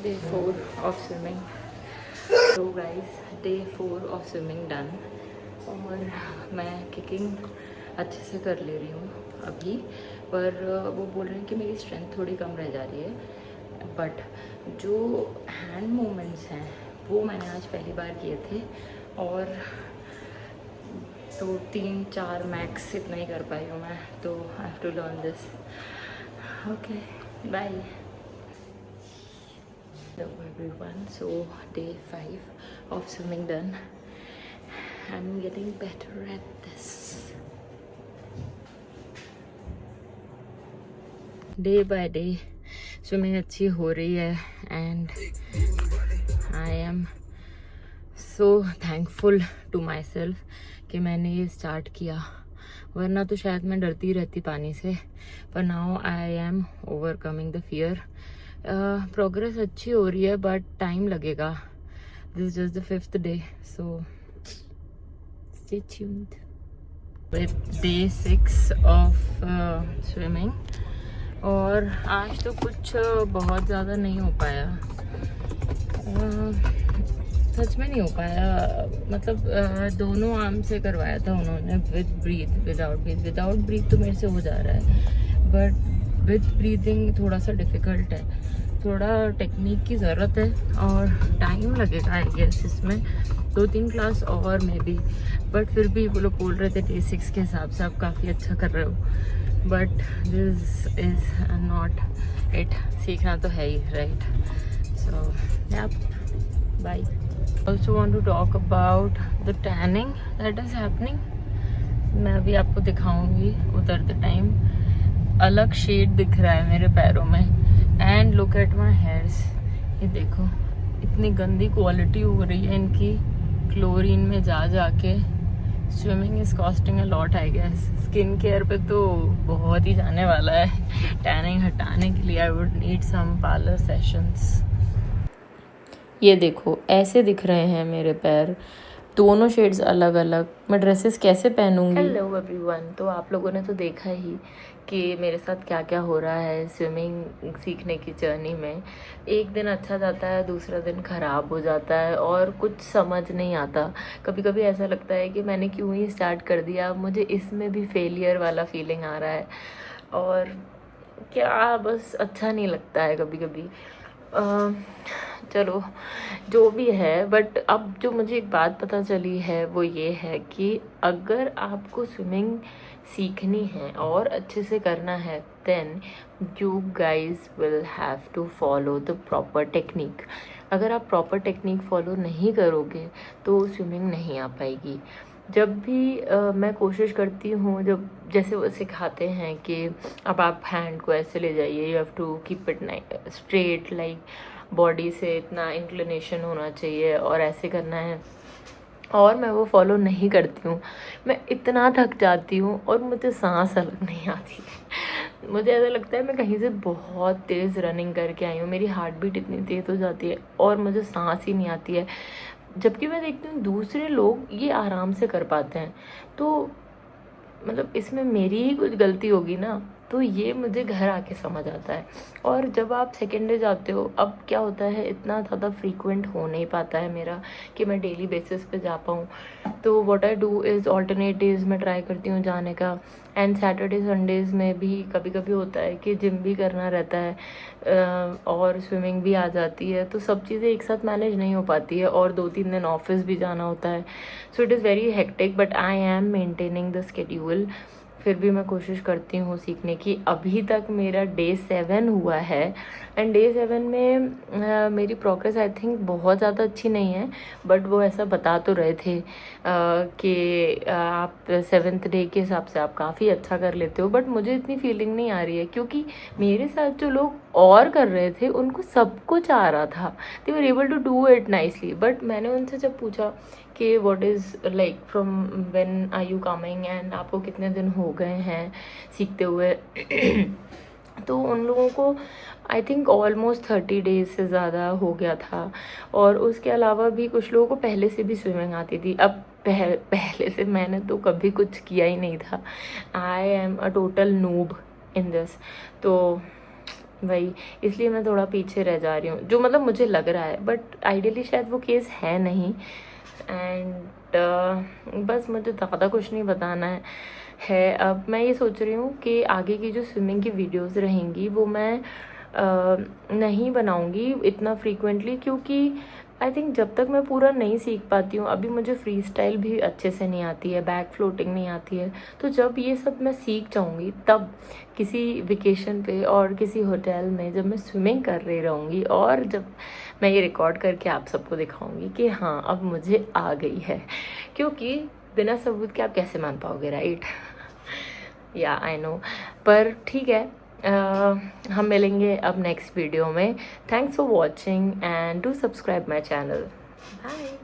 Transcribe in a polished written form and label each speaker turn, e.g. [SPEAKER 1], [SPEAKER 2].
[SPEAKER 1] Day 4 of swimming. So guys, day 4 of swimming done. और मैं kicking अच्छे से कर ले रही हूँ अभी, पर वो बोल रहे हैं कि मेरी स्ट्रेंथ थोड़ी कम रह जा रही है। बट जो हैंड मूवमेंट्स हैं वो मैंने आज पहली बार किए थे, और तो 3-4 मैक्स इतना ही कर पाई हूँ मैं, तो I have to learn this. Okay, bye. Hello everyone, so day 5 of swimming done. I'm getting better at this. Day by day swimming अच्छी हो रही है, and I am so thankful to myself कि मैंने ये स्टार्ट किया, वरना तो शायद मैं डरती रहती पानी से, पर now I am overcoming the fear. Progress अच्छी हो रही है, बट टाइम लगेगा। This is just the 5th day, so stay tuned with day 6 of swimming. और आज तो कुछ बहुत ज़्यादा नहीं हो पाया, सच में नहीं हो पाया। मतलब दोनों आर्म से करवाया था उन्होंने, with breath, without breath. Without breath तो मेरे से हो जा रहा है, बट विद ब्रीथिंग थोड़ा सा डिफ़िकल्ट है, थोड़ा टेक्निक की ज़रूरत है और टाइम लगेगा आई गेस इसमें। 2-3 क्लास और मे बी, बट फिर भी वो लोग बोल रहे थे डे 6 के हिसाब से आप काफ़ी अच्छा कर रहे हो, but this is not it. सीखना तो है ही, right? So yup, bye. Also want to talk about the tanning that is happening. मैं अभी आपको दिखाऊंगी उतरते टाइम। अलग शेड दिख रहा है मेरे पैरों में, and look at my hairs. ये देखो, इतनी गंदी क्वालिटी हो रही है इनकी क्लोरीन में जा जाके। Swimming is costing a lot I guess. Skin care पे तो बहुत ही जाने वाला है। टैनिंग हटाने के लिए I would need some parlour sessions. ये देखो, ऐसे दिख रहे हैं मेरे पैर, दोनों शेड्स अलग अलग। मैं ड्रेसेस कैसे पहनूंगी? हेलो एवरीवन, तो आप लोगों ने तो देखा ही कि मेरे साथ क्या क्या हो रहा है स्विमिंग सीखने की जर्नी में। एक दिन अच्छा जाता है, दूसरा दिन ख़राब हो जाता है और कुछ समझ नहीं आता। कभी कभी ऐसा लगता है कि मैंने क्यों ही स्टार्ट कर दिया, मुझे इसमें भी फेलियर वाला फीलिंग आ रहा है, और क्या बस अच्छा नहीं लगता है कभी कभी। चलो जो भी है, बट अब जो मुझे एक बात पता चली है वो ये है कि अगर आपको स्विमिंग सीखनी है और अच्छे से करना है, then you guys will have to follow the proper technique. अगर आप प्रॉपर टेक्निक फॉलो नहीं करोगे तो स्विमिंग नहीं आ पाएगी। जब भी मैं कोशिश करती हूँ, जब जैसे वो सिखाते हैं कि अब आप हैंड को ऐसे ले जाइए, you have to keep it straight, like body से इतना इंक्लिनेशन होना चाहिए और ऐसे करना है, और मैं वो फॉलो नहीं करती हूँ। मैं इतना थक जाती हूँ और मुझे सांस अलग नहीं आती है। मुझे ऐसा लगता है मैं कहीं से बहुत तेज़ रनिंग करके आई हूँ, मेरी हार्ट बीट इतनी तेज़ हो जाती है और मुझे सांस ही नहीं आती है। जबकि मैं देखती हूँ दूसरे लोग ये आराम से कर पाते हैं, तो मतलब इसमें मेरी ही कुछ गलती होगी ना। तो ये मुझे घर आके समझ आता है। और जब आप सेकेंड डे जाते हो, अब क्या होता है, इतना ज़्यादा फ्रीक्वेंट हो नहीं पाता है मेरा कि मैं डेली बेसिस पे जा पाऊँ। तो what I do is alternate days में ट्राई करती हूँ जाने का, एंड सैटरडे संडेज़ में भी कभी कभी होता है कि जिम भी करना रहता है और स्विमिंग भी आ जाती है, तो सब चीज़ें एक साथ मैनेज नहीं हो पाती है, और 2-3 दिन ऑफिस भी जाना होता है। So it is very hectic, but I am maintaining the schedule. फिर भी मैं कोशिश करती हूँ सीखने की। अभी तक मेरा डे 7 हुआ है, एंड डे 7 में मेरी प्रोग्रेस आई थिंक बहुत ज़्यादा अच्छी नहीं है, बट वो ऐसा बता तो रहे थे कि आप 7th डे के हिसाब से आप काफ़ी अच्छा कर लेते हो। बट मुझे इतनी फीलिंग नहीं आ रही है, क्योंकि मेरे साथ जो लोग और कर रहे थे उनको सब कुछ आ रहा था, they were able to do it nicely. But मैंने उनसे जब पूछा कि what is like from when are you coming, and आपको कितने दिन हो गए हैं सीखते हुए तो उन लोगों को आई थिंक ऑलमोस्ट 30 डेज से ज़्यादा हो गया था। और उसके अलावा भी कुछ लोगों को पहले से भी स्विमिंग आती थी। अब पहले से मैंने तो कभी कुछ किया ही नहीं था। I am a total noob in this. तो वही, इसलिए मैं थोड़ा पीछे रह जा रही हूँ, जो मतलब मुझे लग रहा है, बट आइडियली शायद वो केस है नहीं। एंड बस मुझे ज़्यादा कुछ नहीं बताना है। अब मैं ये सोच रही हूँ कि आगे की जो स्विमिंग की वीडियोस रहेंगी वो मैं नहीं बनाऊँगी इतना फ्रीक्वेंटली, क्योंकि आई थिंक जब तक मैं पूरा नहीं सीख पाती हूँ, अभी मुझे फ्री स्टाइल भी अच्छे से नहीं आती है, बैक फ्लोटिंग नहीं आती है, तो जब ये सब मैं सीख जाऊँगी तब किसी वेकेशन पे और किसी होटल में जब मैं स्विमिंग कर रही रहूँगी और जब मैं ये रिकॉर्ड करके आप सबको दिखाऊंगी कि हाँ अब मुझे आ गई है, क्योंकि बिना सबूत के आप कैसे मान पाओगे, राइट? या आई नो, पर ठीक है। हम मिलेंगे अब नेक्स्ट वीडियो में। Thanks for watching and do subscribe my channel. Bye.